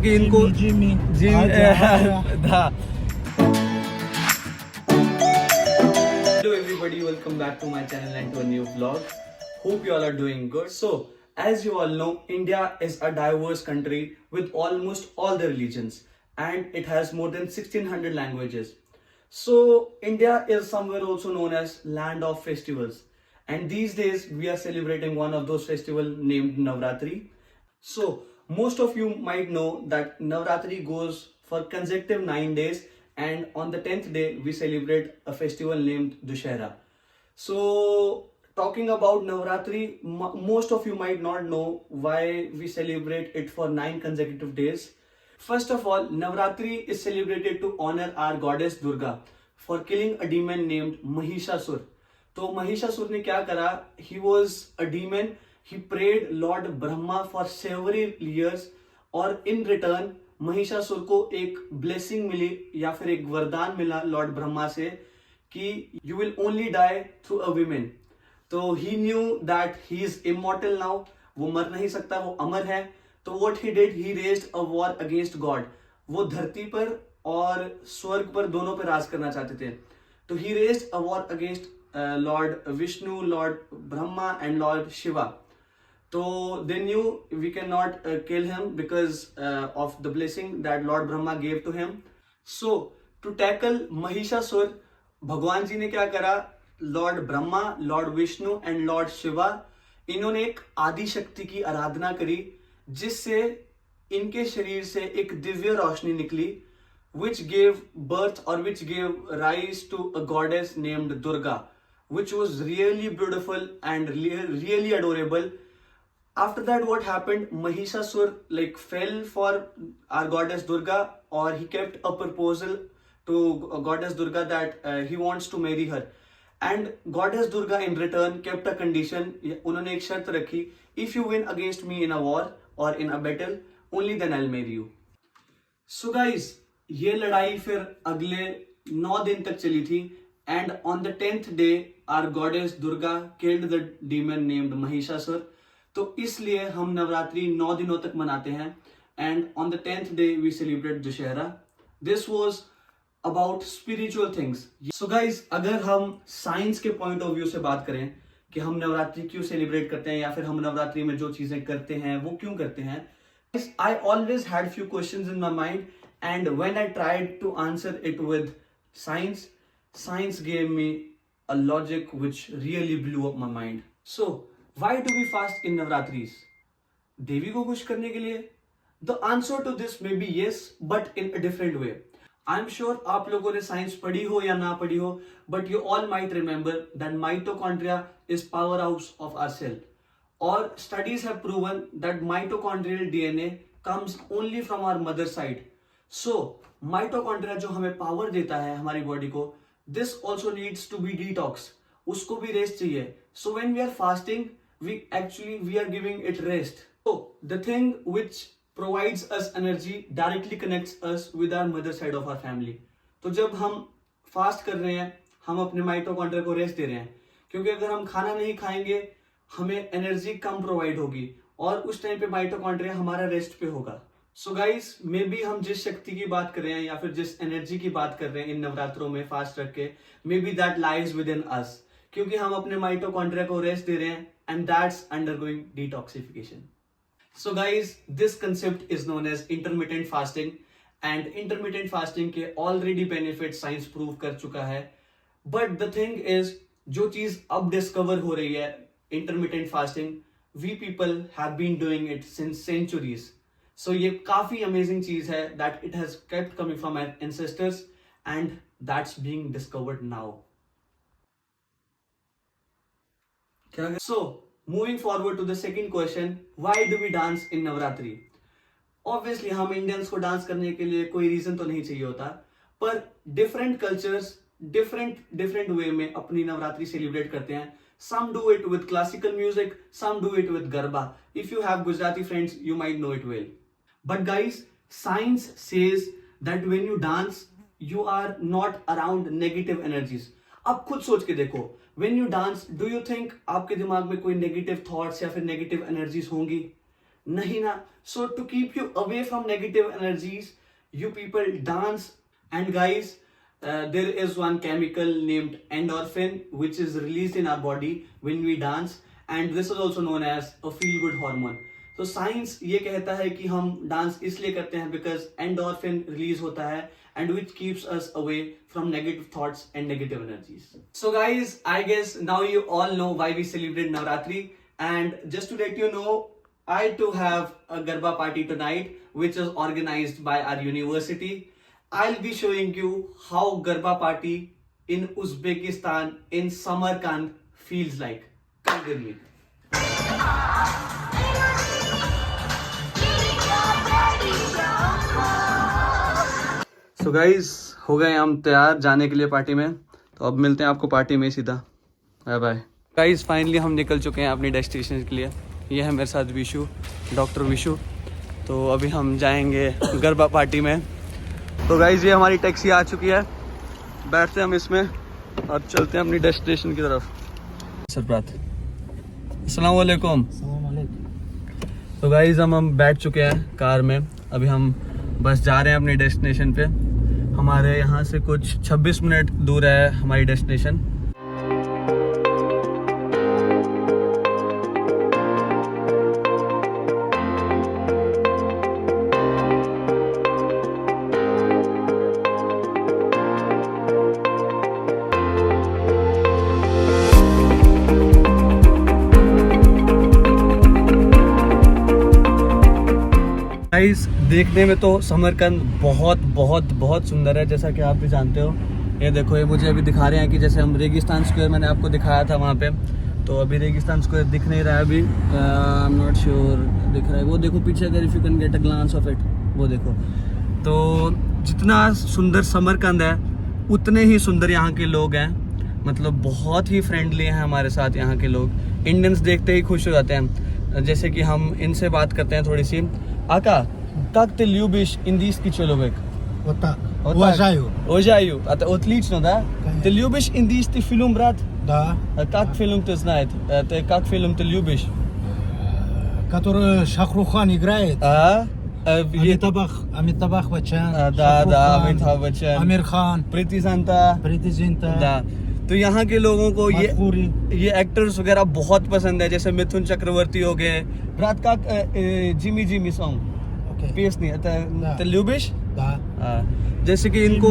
ताकि इनको Jimmy ji Hello everybody, welcome back to my channel and to a new vlog. Hope you all are doing good. So, as you all know, India is a diverse country with almost all the religions and it has more than 1600 languages. So, India is somewhere also known as land of festivals. And these days we are celebrating one of those festivals named Navratri. So, most of you might know that Navratri goes for consecutive 9 days, and on the 10th day, we celebrate a festival named Dussehra. So, talking about Navratri, most of you might not know why we celebrate it for 9 consecutive days. First of all, Navratri is celebrated to honor our goddess Durga for killing a demon named Mahishasur. तो महिषासुर ने क्या करा? He was a demon. He prayed Lord Brahma for several years और in return Mahishasura को एक blessing मिली या फिर एक वरदान मिला लॉर्ड ब्रह्मा से कि you will only die through a woman. तो he knew that he is immortal now. वो मर नहीं सकता, वो अमर है. तो what he did, he raised a war against God. वो धरती पर और स्वर्ग पर दोनों पर राज करना चाहते थे. तो he raised a war against Lord Vishnu, Lord Brahma and Lord Shiva. So they knew we cannot kill him because of the blessing that Lord Brahma gave to him. So to tackle Mahishasur, भगवान जी ने क्या करा? Lord Brahma, Lord Vishnu and Lord Shiva, इन्होंने एक आदि शक्ति की आराधना करी जिससे इनके शरीर से एक दिव्य रोशनी निकली which gave birth or which gave rise to a goddess named Durga, which was really beautiful and really adorable. After that, what happened? Mahishasur fell for our goddess Durga, or he kept a proposal to goddess Durga that he wants to marry her. And goddess Durga in return kept a condition. उन्होंने एक शर्त रखी, if you win against me in a war or in a battle, only then I'll marry you. So guys, ये लड़ाई फिर अगले 9 दिन तक चली थी. And on the 10th day, our goddess Durga killed the demon named Mahishasur. तो इसलिए हम नवरात्रि 9 दिनों तक मनाते हैं. And on the 10th day, we celebrate Dussehra. This was about spiritual things. So guys, अगर हम साइंस के पॉइंट ऑफ व्यू से बात करें कि हम नवरात्रि क्यों सेलिब्रेट करते हैं या फिर हम नवरात्रि में जो चीजें करते हैं वो क्यों करते हैं, I always had few questions in my mind, and when I tried to answer it with science gave me a logic which really blew up my mind. So why do we fast in Navratris? देवी को खुश करने के लिए? The answer to this may be yes, but in a different way. I'm sure आप लोगों ने science पढ़ी हो या ना पढ़ी हो, but you all might remember that mitochondria is powerhouse of our cell. Or studies have proven that mitochondrial DNA comes only from our mother side. So mitochondria जो हमें पावर देता है हमारी बॉडी को, this also needs to be detox. उसको भी rest चाहिए. So when we are fasting, we are giving it rest. So the thing which provides us energy directly connects us with our mother side of our family. तो जब हम fast कर रहे हैं, हम अपने माइटोकॉन्ड्रिया को रेस्ट दे रहे हैं, क्योंकि अगर हम खाना नहीं खाएंगे हमें एनर्जी कम प्रोवाइड होगी और उस टाइम पे माइटोकॉन्ड्रिया हमारा रेस्ट पे होगा. सो गाइस, मे बी हम जिस शक्ति की बात कर रहे हैं या फिर जिस एनर्जी की बात कर रहे हैं इन नवरात्रों में फास्ट रख के, may be that lies within us, क्योंकि हम अपने माइटोकॉन्ड्रिया को रेस्ट दे रहे हैं and that's undergoing detoxification. So guys, this concept is known as intermittent fasting, and intermittent fasting के already benefits science prove कर चुका है. But the thing is, जो चीज अब discover हो रही है, intermittent fasting, we people have been doing it since centuries. So ये काफी amazing चीज है that it has kept coming from our ancestors, and that's being discovered now. So moving forward to the second question, why do we dance in Navratri? Obviously हम Indians को dance करने के लिए कोई रीजन तो नहीं चाहिए होता, पर डिफरेंट कल्चर्स डिफरेंट वे में अपनी नवरात्रि सेलिब्रेट करते हैं. Some do it with classical music, some do it with garba. If you have Gujarati friends, you might know it well. But guys, science says that when you dance, you are not around negative energies. अब खुद सोच के देखो, when you dance, do you think आपके दिमाग में कोई negative thoughts या फिर नेगेटिव एनर्जीज होंगी? नहीं ना. So to keep you away from negative energies, you people dance. And guys, there is one chemical named endorphin which is released in our body when we dance, and this is also known as a feel good hormone. तो science ये कहता है कि हम dance इसलिए करते हैं because endorphin release होता है and which keeps us away from negative thoughts and negative energies. So guys, I guess now you all know why we celebrate Navratri, and just to let you know, I too have a Garba party tonight which is organized by our university. I'll be showing you how Garba party in Uzbekistan in Samarkand feels like. Come with me. So guys, हो गए हम तैयार जाने के लिए party में. तो अब मिलते हैं आपको पार्टी में सीधा. Bye bye. गाइस, फाइनली हम निकल चुके हैं अपनी डेस्टिनेशन के लिए. ये है मेरे साथ विशु, डॉक्टर विशु. तो अभी हम जाएंगे गरबा पार्टी में. तो गाइस, ये हमारी टैक्सी आ चुकी है. बैठते हैं हम इसमें और चलते हैं अपनी डेस्टिनेशन की तरफ. सरप्रात, अस्सलाम वालेकुम. तो गाइस, हम बैठ चुके हैं कार में. अभी हम बस जा रहे हैं अपनी डेस्टिनेशन पे. हमारे यहाँ से कुछ 26 मिनट दूर है हमारी डेस्टिनेशन. गाइस, देखने में तो समरकंद बहुत बहुत बहुत सुंदर है, जैसा कि आप भी जानते हो. ये देखो, ये मुझे अभी दिखा रहे हैं कि जैसे हम रेगिस्तान स्क्वायर मैंने आपको दिखाया था वहाँ पे, तो अभी रेगिस्तान स्क्वायर दिख नहीं रहा है अभी. आई एम नॉट श्योर दिख रहा है. वो देखो पीछे, अगर if you can get a glance of it, वो देखो. तो जितना सुंदर समरकंद है उतने ही सुंदर यहाँ के लोग हैं. मतलब बहुत ही फ्रेंडली हैं हमारे साथ यहाँ के लोग. इंडियंस देखते ही खुश हो जाते हैं. जैसे कि हम इनसे बात करते हैं थोड़ी सी. Aka, как ты любишь индийский человек? Вот так. Вот Уважаю. так. Уважаю. Это отлично, да? Конечно. Ты любишь индийский фильм, брат? Да. А как фильм ты знаешь? Ты как фильм ты любишь? Который Шахрухан играет. Амитабах Баччан. Да, Амитабх Баччан. Амир Хан. Прити Зинта. Да. तो यहाँ के लोगों को ये एक्टर्स वगैरह बहुत पसंद है. जैसे मिथुन चक्रवर्ती हो गए. रात का जिमी सॉन्ग पीस नहीं आता. तो ल्यूबिश जैसे कि इनको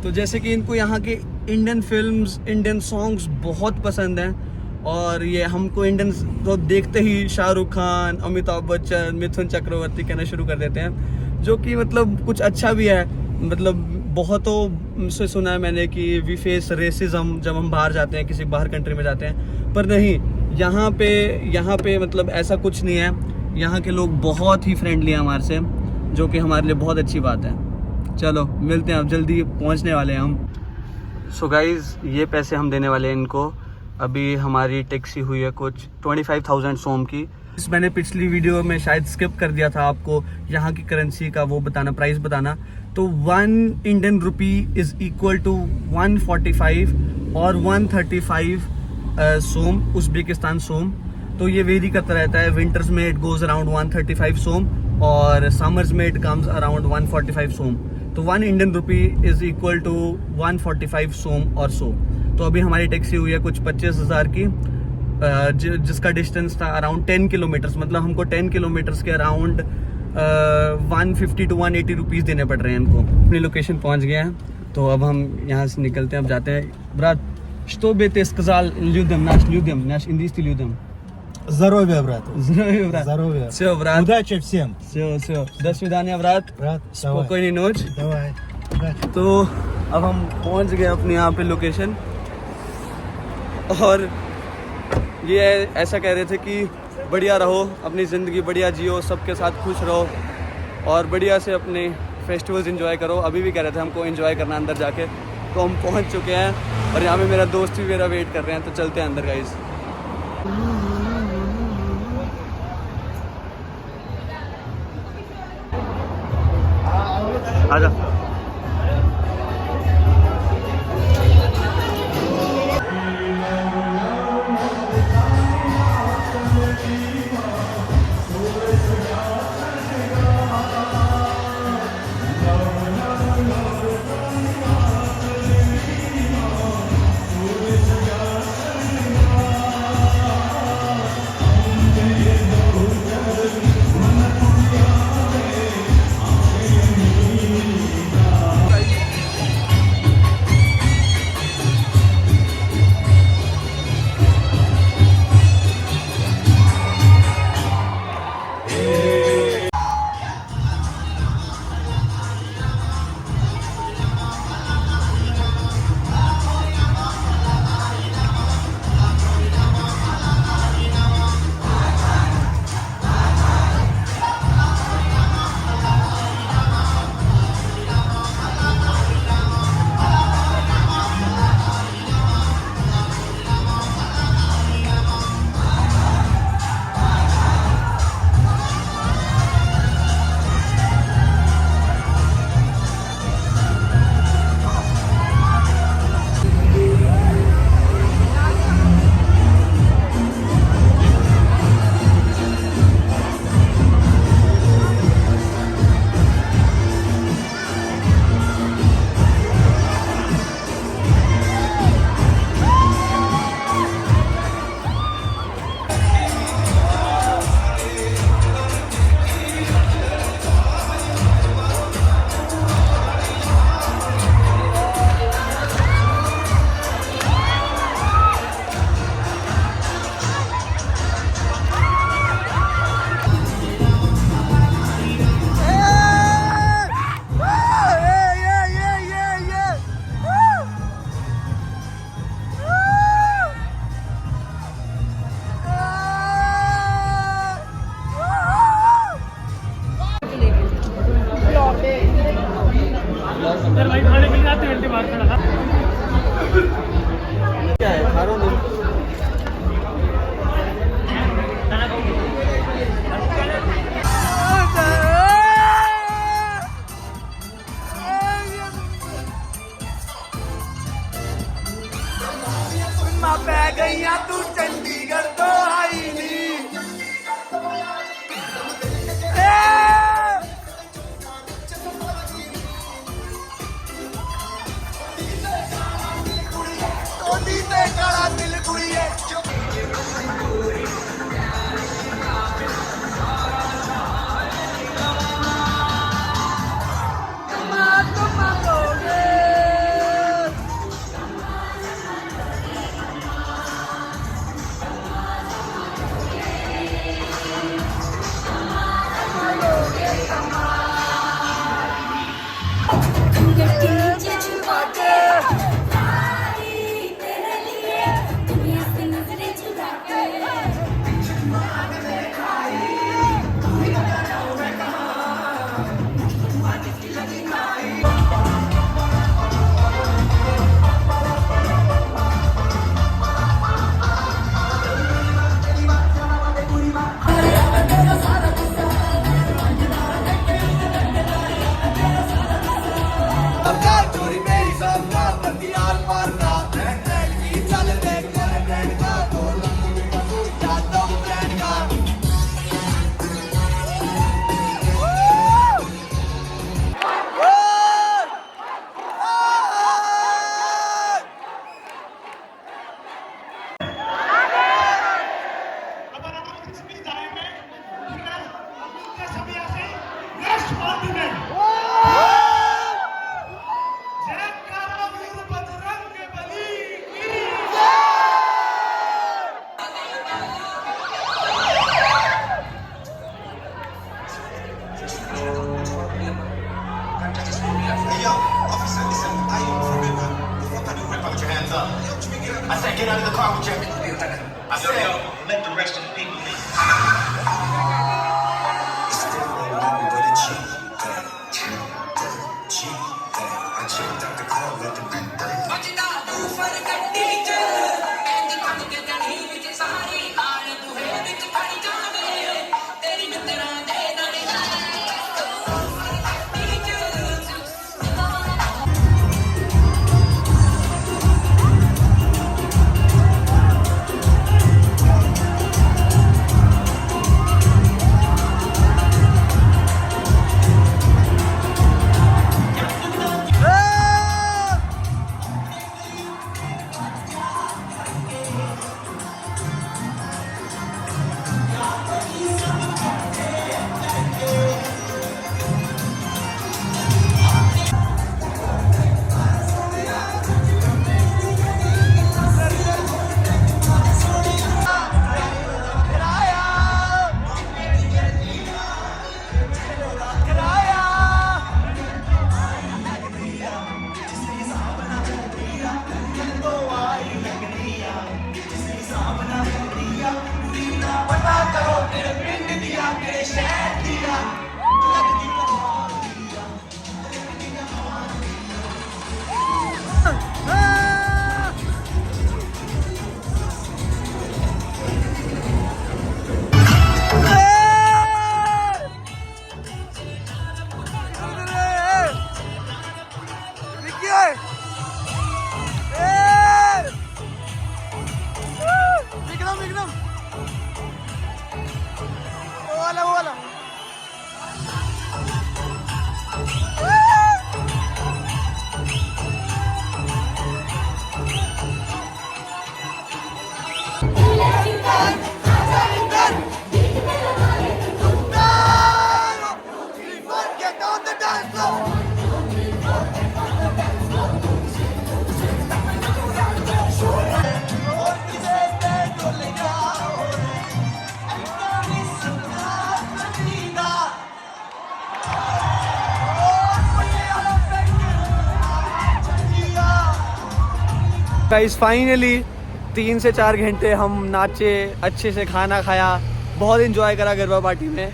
तो जैसे कि इनको यहाँ के इंडियन फिल्म्स, इंडियन सॉन्ग्स बहुत पसंद हैं. और ये हमको इंडियंस तो देखते ही शाहरुख खान, अमिताभ बच्चन, मिथुन चक्रवर्ती कहना शुरू कर देते हैं, जो कि मतलब कुछ अच्छा भी है. मतलब बहुतों से सुना है मैंने कि वी फेस रेसिज्म जब हम बाहर जाते हैं, किसी बाहर कंट्री में जाते हैं. पर नहीं, यहाँ पे मतलब ऐसा कुछ नहीं है. यहाँ के लोग बहुत ही फ्रेंडली हैं हमारे से, जो कि हमारे लिए बहुत अच्छी बात है. चलो मिलते हैं, अब जल्दी पहुँचने वाले हैं हम. सो गाइज, ये पैसे हम देने वाले हैं इनको. अभी हमारी टैक्सी हुई है कुछ 25,000 सोम की. मैंने पिछली वीडियो में शायद स्किप कर दिया था आपको यहाँ की करेंसी का वो बताना, प्राइस बताना. तो 1 Indian rupee is equal to 145 और 135 सोम, उज़्बेकिस्तान सोम. तो ये वेरी करता रहता है. विंटर्स में इट गोज अराउंड 135 सोम और समर्स में इट कम्स अराउंड 145 सोम. तो 1 Indian rupee is equal to 145 som और सो. तो अभी हमारी टैक्सी हुई है कुछ 25,000 की, जिसका डिस्टेंस था अराउंड 10 किलोमीटर्स. मतलब हमको 10 किलोमीटर्स के अराउंड 150 to 180 रुपीज़ देने पड़ रहे हैं इनको. अपनी लोकेशन पहुंच गए हैं, तो अब हम यहाँ से निकलते हैं. अब जाते हैं. Брат, что бы ты сказал нашим людям, наш индийским людям? Здоровья, брат. Здоровья, брат. Здоровья. Все, брат. Удачи всем. Все. До свидания, брат. Брат, Спокойной ночи. Давай. Удачи. तो अब हम पहुंच गए अपने यहाँ पे लोकेशन. और ये ऐसा कह रहे थे कि बढ़िया रहो, अपनी ज़िंदगी बढ़िया जियो, सबके साथ खुश रहो और बढ़िया से अपने फेस्टिवल्स एंजॉय करो. अभी भी कह रहे थे हमको एंजॉय करना अंदर जाके. तो हम पहुंच चुके हैं और यहाँ पे मेरा दोस्त भी मेरा वेट कर रहे हैं. तो चलते हैं अंदर गाइस. आजा. गाइस फाइनली 3 से 4 घंटे हम नाचे, अच्छे से खाना खाया, बहुत इंजॉय करा गरबा पार्टी में।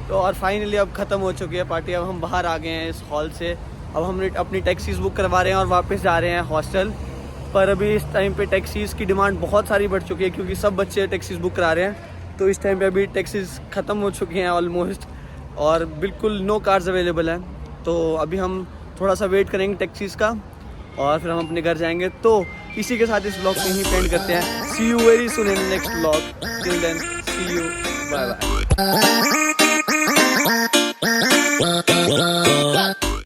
तो और फाइनली अब ख़त्म हो चुकी है पार्टी। अब हम बाहर आ गए हैं इस हॉल से। अब हमने अपनी टैक्सीज बुक करवा रहे हैं और वापस जा रहे हैं हॉस्टल। पर अभी इस टाइम पे टैक्सीज़ की डिमांड बहुत सारी बढ़ चुकी है क्योंकि सब बच्चे टैक्सीज बुक करा रहे हैं। तो इस टाइम पे अभी टैक्सीज ख़त्म हो चुकी हैं ऑलमोस्ट, और बिल्कुल नो कार्स अवेलेबल हैं। तो अभी हम थोड़ा सा वेट करेंगे टैक्सीज़ का और फिर हम अपने घर जाएंगे। तो इसी के साथ इस ब्लॉग को यहीं पेंड करते हैं। See you very soon in next blog. Till then see you, bye bye.